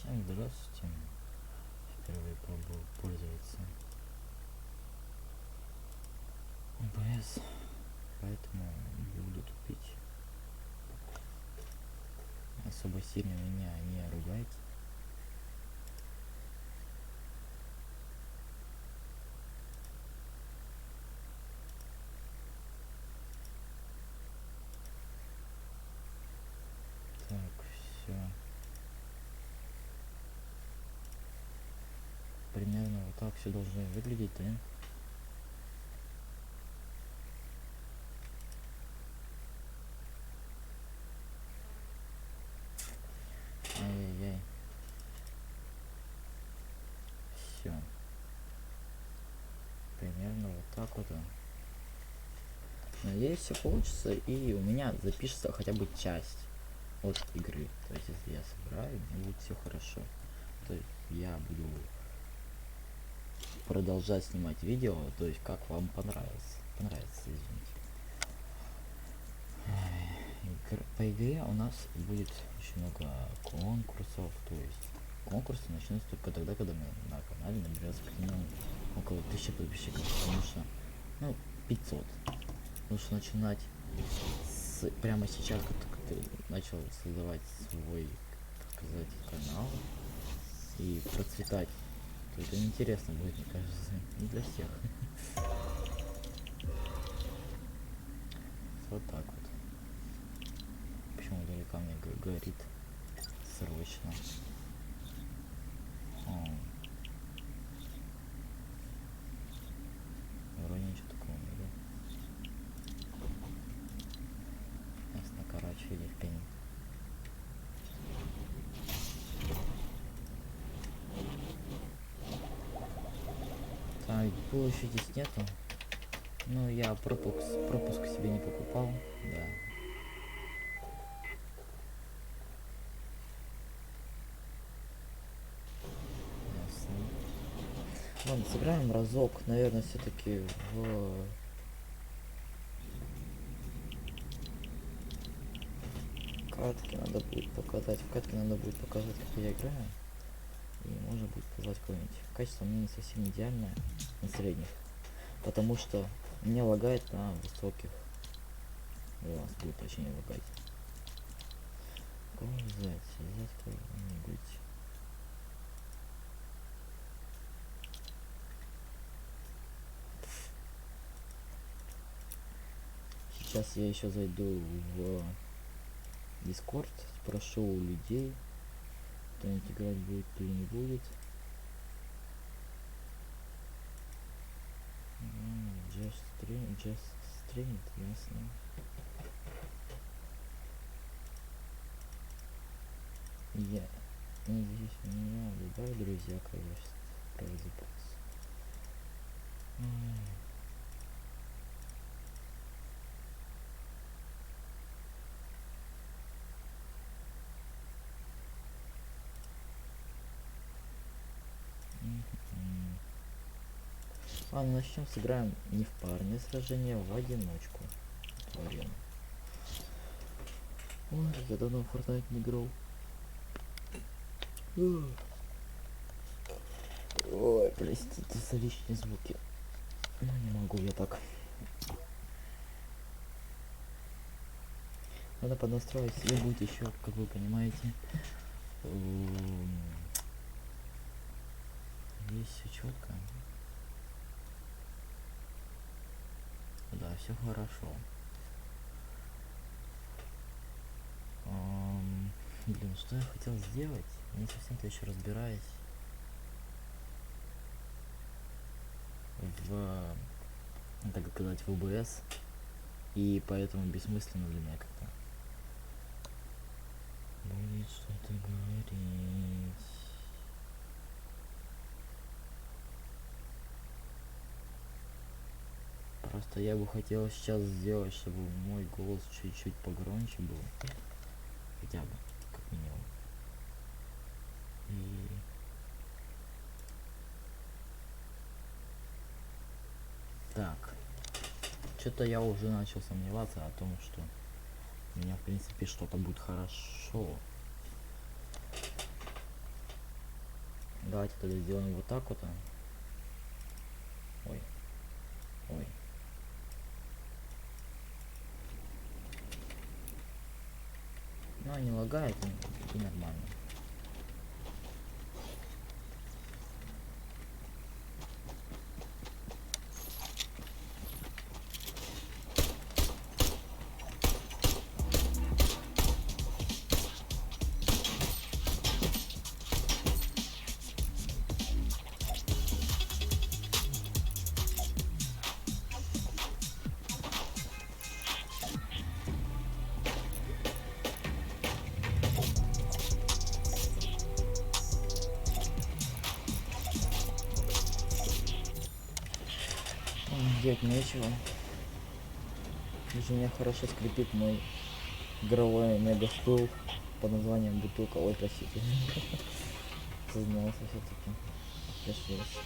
Всем здравствуйте. Впервые пробую пользоваться OBS, поэтому буду тупить. Особо сильно меня не ругайте. Так, все. Примерно вот так все должно выглядеть, да? Ай-яй-яй. Все. Примерно вот так вот. Надеюсь, все получится, и у меня запишется хотя бы часть от игры. То есть, если я собираю, мне будет все хорошо. То есть, я буду продолжать снимать видео, то есть, как вам понравится. Извините. По игре у нас будет очень много конкурсов, то есть конкурсы начнутся только тогда, когда мы на канале наберется как минимум около 1000 подписчиков, потому что, ну, 500. Потому что начинать прямо сейчас, как ты начал создавать свой, так сказать, канал и процветать, то это неинтересно будет, мне кажется, не для всех. Вот так вот. Почему далеко мне говорит срочно? Вроде ничего такого не было. Нас накорачивали в пень. Так, больше здесь нету. Ну, я пропуск себе не покупал, да. Ясно. Ладно, сыграем разок, наверное, все-таки в... катке надо будет показать. В катке надо будет показать, как я играю. И можно будет позвать кого-нибудь. Качество у меня не совсем идеальное, на средних. Потому что мне лагает на высоких. И у вас будет очень лагать. Кого взять? Взять кого-нибудь. Сейчас я еще зайду в Discord, спрошу у людей, кто-нибудь играть будет или не будет. Just stream, ясно. Я здесь у меня любая друзья, конечно, разобраться. Ладно, начнем, сыграем не в парное сражение, а в одиночку. Ой, я давно в Fortnite не играл. Ой, простите за лишние звуки. Ну, не могу я так. Надо поднастроить себе будет еще, как вы понимаете. Здесь все четко. Да, все хорошо. Блин, что я хотел сделать? Не совсем-то еще разбираюсь в, так сказать, в OBS, и поэтому бессмысленно для меня как-то будет что-то говорить. Просто я бы хотел сейчас сделать, чтобы мой голос чуть-чуть погромче был, хотя бы, как минимум. И так, что-то я уже начал сомневаться о том, что у меня в принципе что-то будет хорошо. Давайте тогда сделаем вот так вот. Ой. Ой. Ну, не лагает, и нормально. Делать нечего. Здесь у меня хорошо скрипит мой игровой мега-стул под названием бутылка. Ой, простите. Сознался все-таки. Пришлось.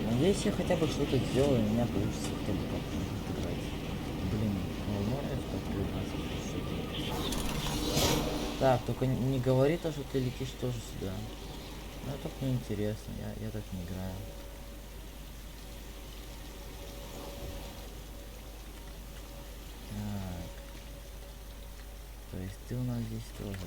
Надеюсь, я хотя бы что-то сделаю, у меня получится хотя бы как-то играть. Блин, волнует, что так, только не говори то, что ты летишь тоже сюда. Ну это так неинтересно, я так не играю. Так. То есть ты у нас здесь тоже, да?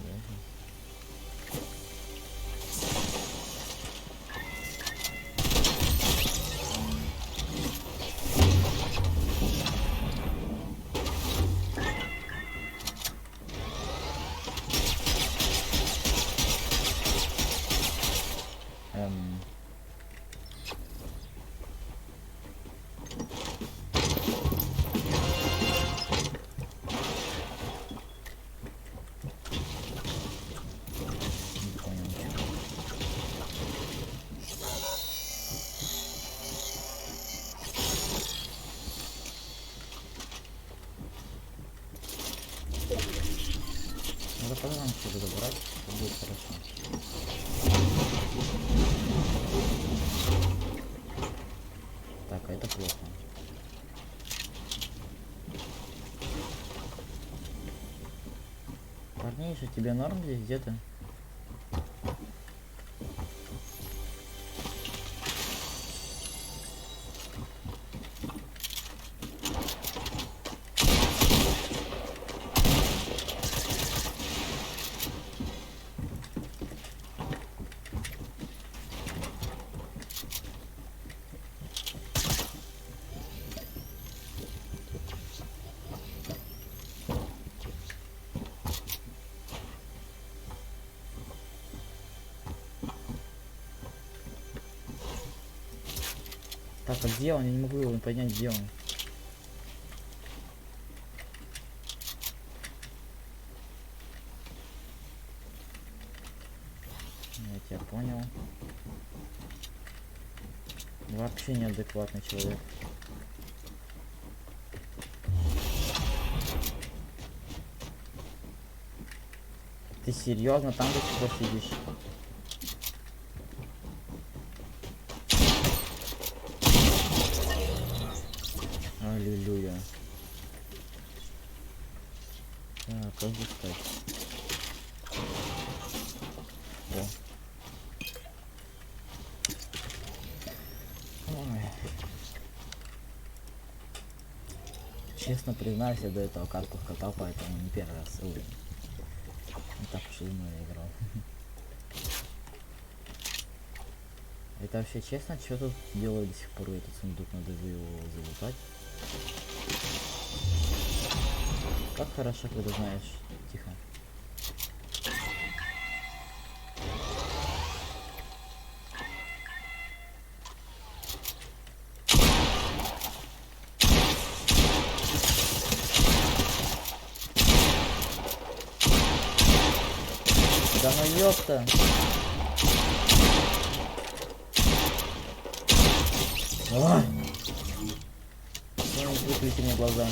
Не понял, чего. Надо потом что-то забрать, все будет хорошо. Так, а это плохо. Парниша, тебе норм здесь где-то? Так, а где он? Я не могу его понять, где он. Я тебя понял. Вообще неадекватный человек. Ты серьезно там до сих пор сидишь? Аллилуйя. Так, как бы стать? О. Ой. Честно признаюсь, я до этого катку вкатал, поэтому не первый раз уровень. Не так уж и давно я играл. Это вообще честно, что тут делаю до сих пор этот сундук, надо его залутать. Как хорошо, когда знаешь. Тихо. Да ну ёпта! Ой! Ну, выключи мне глаза.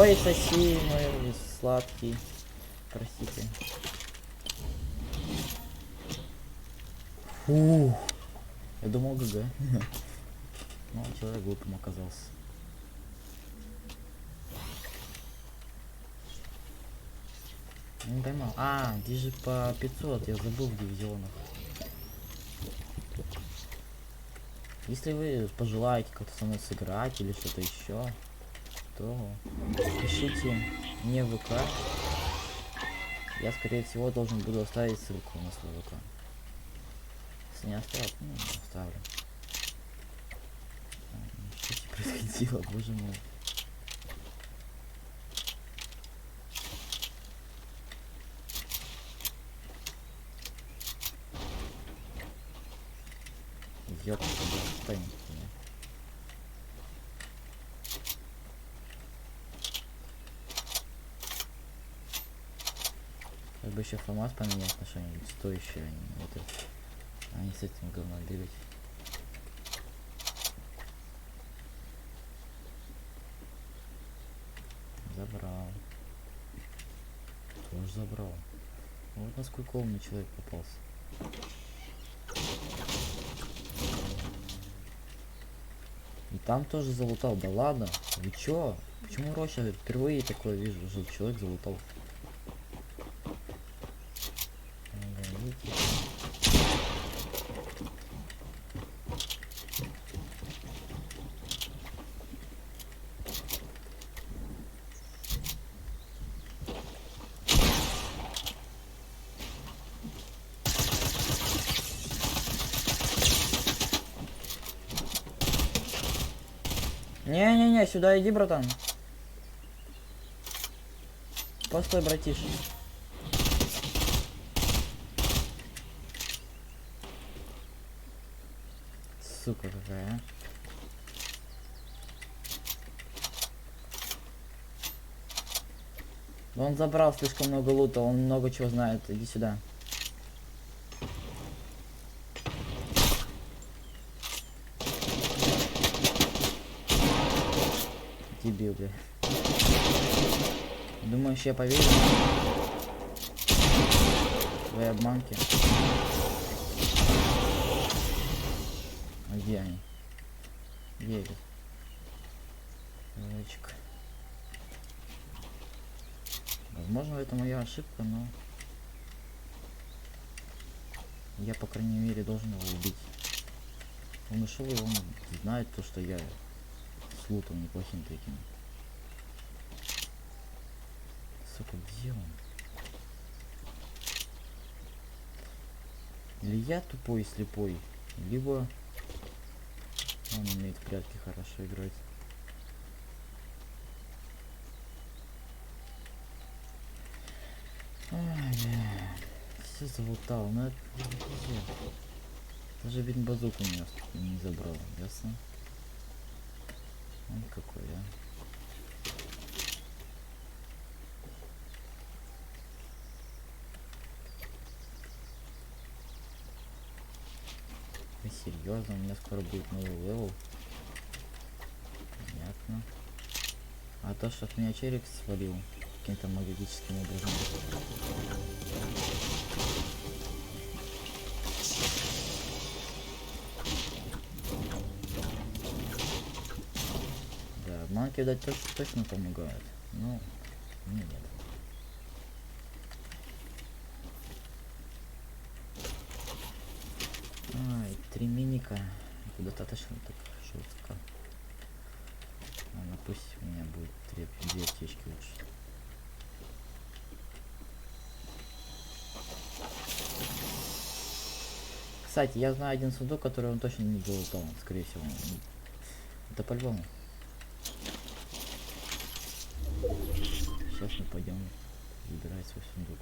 Ой, соси, мой сладкий. Простите. Фух. Я думал ГГ. Но человек глупым оказался. Не поймал. А, здесь же по 500, я забыл в дивизионах. Если вы пожелаете как-то со мной сыграть или что-то еще, то пишите мне в ВК. Я, скорее всего, должен буду оставить ссылку на свой ВК. Если не оставил, ну, оставлю. Что здесь происходило, боже мой. Ёпта, да, стоим. Как бы еще формат поменять на что-нибудь стоящее, а не с этим говном бегать. Забрал. Тоже забрал. Вот насколько умный человек попался. И там тоже залутал. Да ладно, вы чё? Почему Роща впервые такое вижу, что человек залутал? Не-не-не, сюда иди, братан. Постой, братиш. Сука какая, а. Он забрал слишком много лута, он много чего знает. Иди сюда. Дебил, бля. Думаешь, я поверю? Твои обманки. А где они? Где этот? Девочка. Возможно, это моя ошибка, но я, по крайней мере, должен его убить. Он ушел, и он знает то, что я с лутом неплохим таким. Сука, где он? Или я тупой и слепой, либо он умеет в прятки хорошо играть. Ай, все залутал, но это пиздец. Даже ведь базуку не забрал, ясно? Он какой, а? Вы серьезно? У меня скоро будет новый левел. Понятно. А то, что от меня челик свалил каким-то магическим образом. Да, обманки, видать, точно помогают. Но мне нет. Ай, 3 миника. Это достаточно так жестко. Ладно, пусть у меня будет 2 аптечки лучше. Кстати, я знаю один сундук, который он точно не залутал, скорее всего. Это по-любому. Сейчас мы пойдем забирать свой сундук.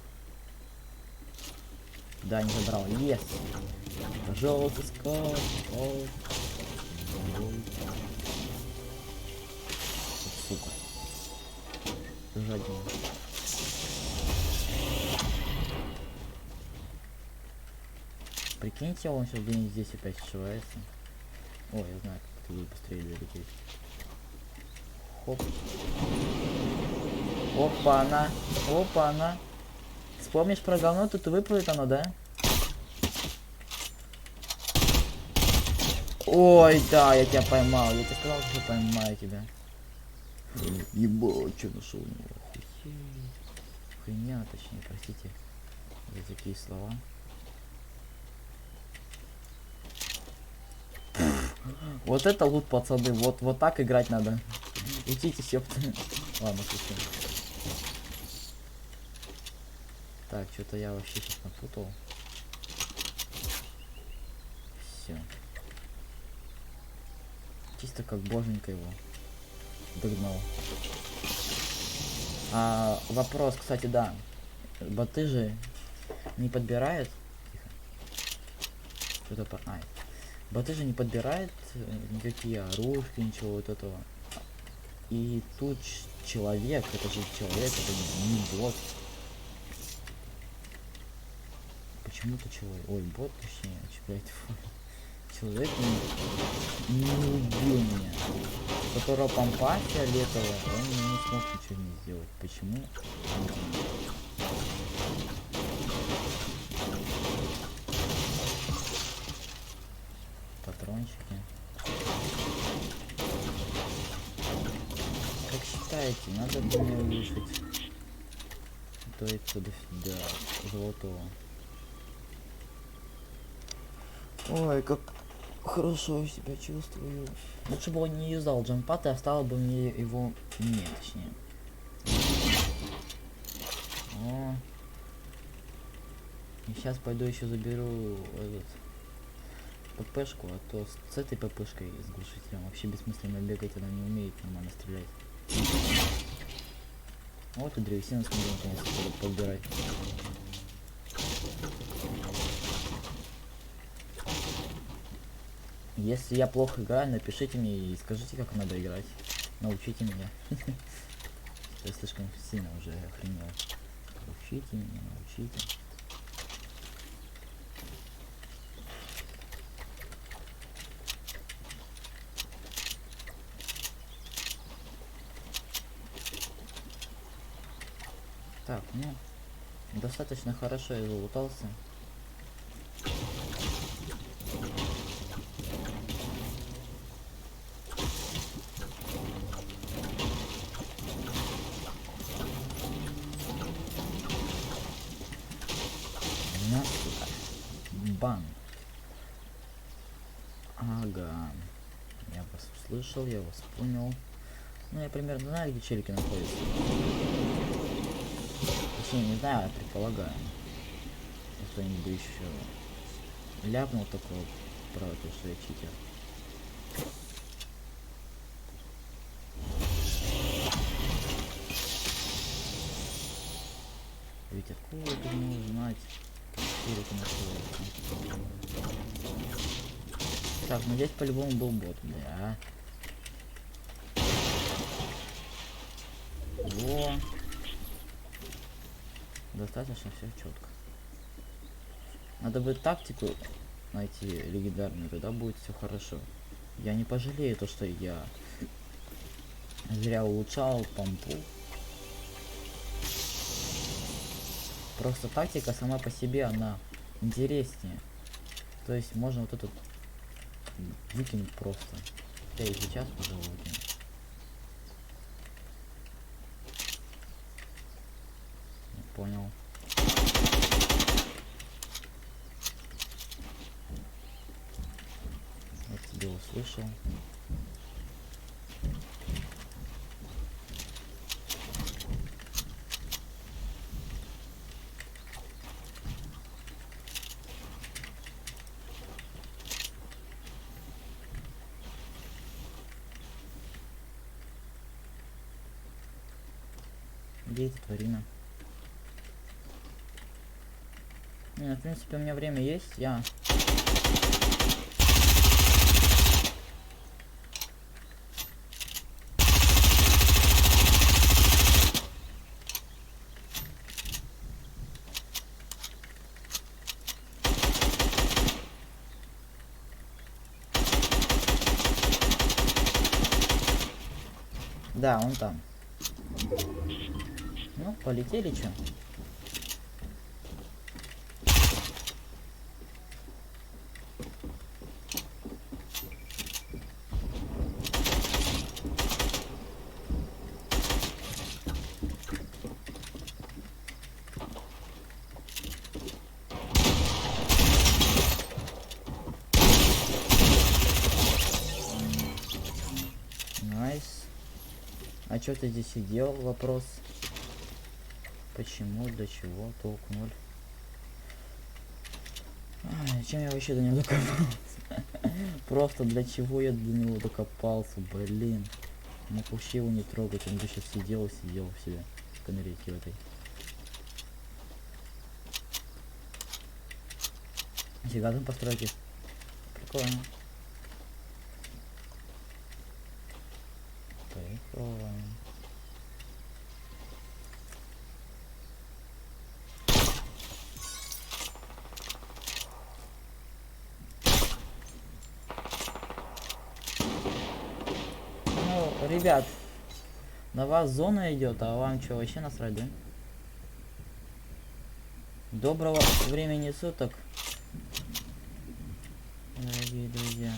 Да, не забрал. Yes! Пожалуйста, скоро. Сука. Жадина. Прикиньте, он сейчас где-нибудь здесь опять сшивается. О, я знаю, как ты будешь быстрее долететь. Хоп. Опа-на. Опа-на. Вспомнишь про говно, тут выплывет оно, да? Ой, да, я тебя поймал. Я тебе сказал, что поймаю тебя. Ебать, что нашел у него. Охуеть. Хуйня, точнее, простите за такие слова. Вот это лут, пацаны. Вот так играть надо. Учитесь, ёпта. Ладно, слушай. Так, что-то я вообще сейчас напутал. Все. Чисто как боженька его догнал. Вопрос, кстати, да. Боты же не подбирают. Тихо. Что-то по... боты же не подбирают никакие оружки, ничего вот этого. И тут человек, это же человек, это не бот. Почему-то человек. Ой, бот, точнее, блядь, человек не убил меня. Которого помпа фиолетовая, он не смог ничего не сделать. Почему? Патрончики. Как считаете, надо бы мне улучшить? То есть до золотого. Ой, как хорошо я себя чувствую. Лучше бы он не юзал джампат и оставил бы мне его мне, точнее. О. И сейчас пойду еще заберу этот ППшку, а то с этой ППшкой с глушителем вообще бессмысленно бегать, она не умеет нормально стрелять. Вот и древесину смогу наконец-то подбирать. Если я плохо играю, напишите мне и скажите, как надо играть. Научите меня. Я слишком сильно уже охренел. Научите меня, научите. Так, ну, достаточно хорошо я залутался. Бан. Ага. Я вас услышал, я вас понял. Ну, я примерно знаю, где челики находятся. Точнее, не знаю, а предполагаю. Кто-нибудь бы еще ляпнул такого про то, что я читер. Ведь откуда ты можешь знать, где это находится? Так, ну здесь по-любому был бот, да. Во. Достаточно все четко. Надо бы тактику найти легендарную, тогда будет все хорошо. Я не пожалею то, что я зря улучшал помпу. Просто тактика сама по себе, она интереснее. То есть можно вот этот выкинуть просто. Я и сейчас уже выкину. Понял. Я тебя услышал. Где эта тварина? Не, в принципе, у меня время есть, я... Да, он там. Ну, полетели, чё? Найс. А чё ты здесь сидел? Вопрос. Почему, для чего, толк ноль. Зачем я вообще до него докопался? Просто для чего я до него докопался, блин. Мог вообще его не трогать, он бы сейчас сидел в себе в канарейке в этой. Нифига там постройки. Прикольно. Прикольно. Ну, ребят, на вас зона идет, а вам что, вообще насрать, да? Доброго времени суток, дорогие друзья.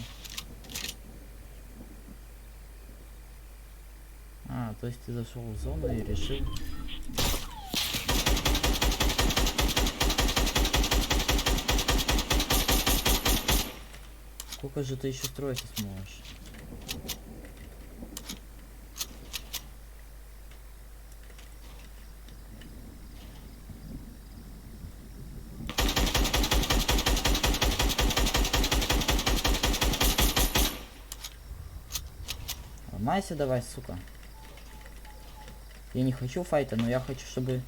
А, то есть ты зашел в зону и решил... Сколько же ты еще строиться сможешь? Ломайся давай, сука. Я не хочу файта, но я хочу, чтобы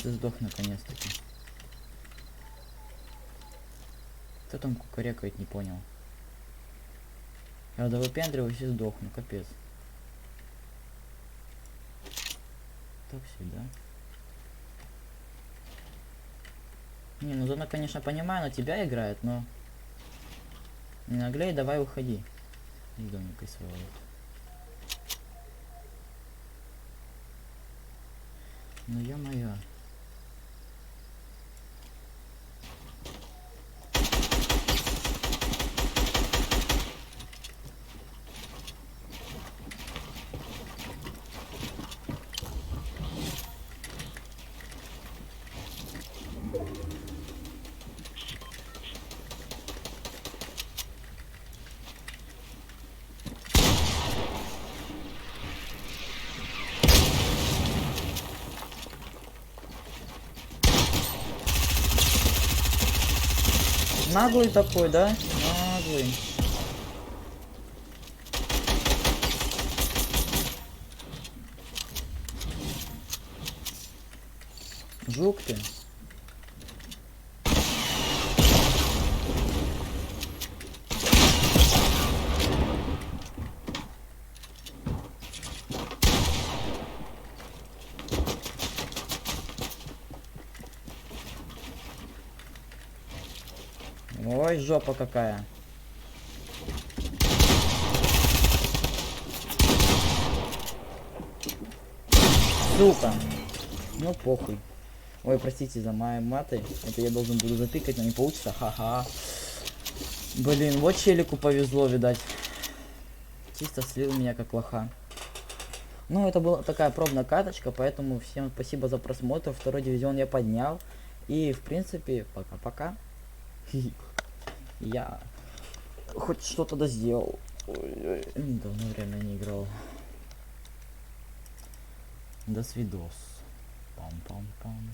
ты сдох наконец-таки. Кто там кукарекает, не понял. Я довыпендриваюсь и сдохну, капец. Так всегда. Не, ну зона, конечно, понимаю, на тебя играет, но... Не наглей, давай уходи. Из домика своего. Ну ё-моё. Наглый такой, да? Наглый. Жук ты. Ой, жопа какая. Сука. Ну похуй. Ой, простите за мои маты. Это я должен буду запикать, но не получится. Ха-ха. Блин, вот челику повезло, видать. Чисто слил меня как лоха. Ну, это была такая пробная каточка, поэтому всем спасибо за просмотр. Второй дивизион я поднял. И, в принципе, пока-пока. Я хоть что-то да сделал. Давно время не играл. До свидос. Пам-пам-пам.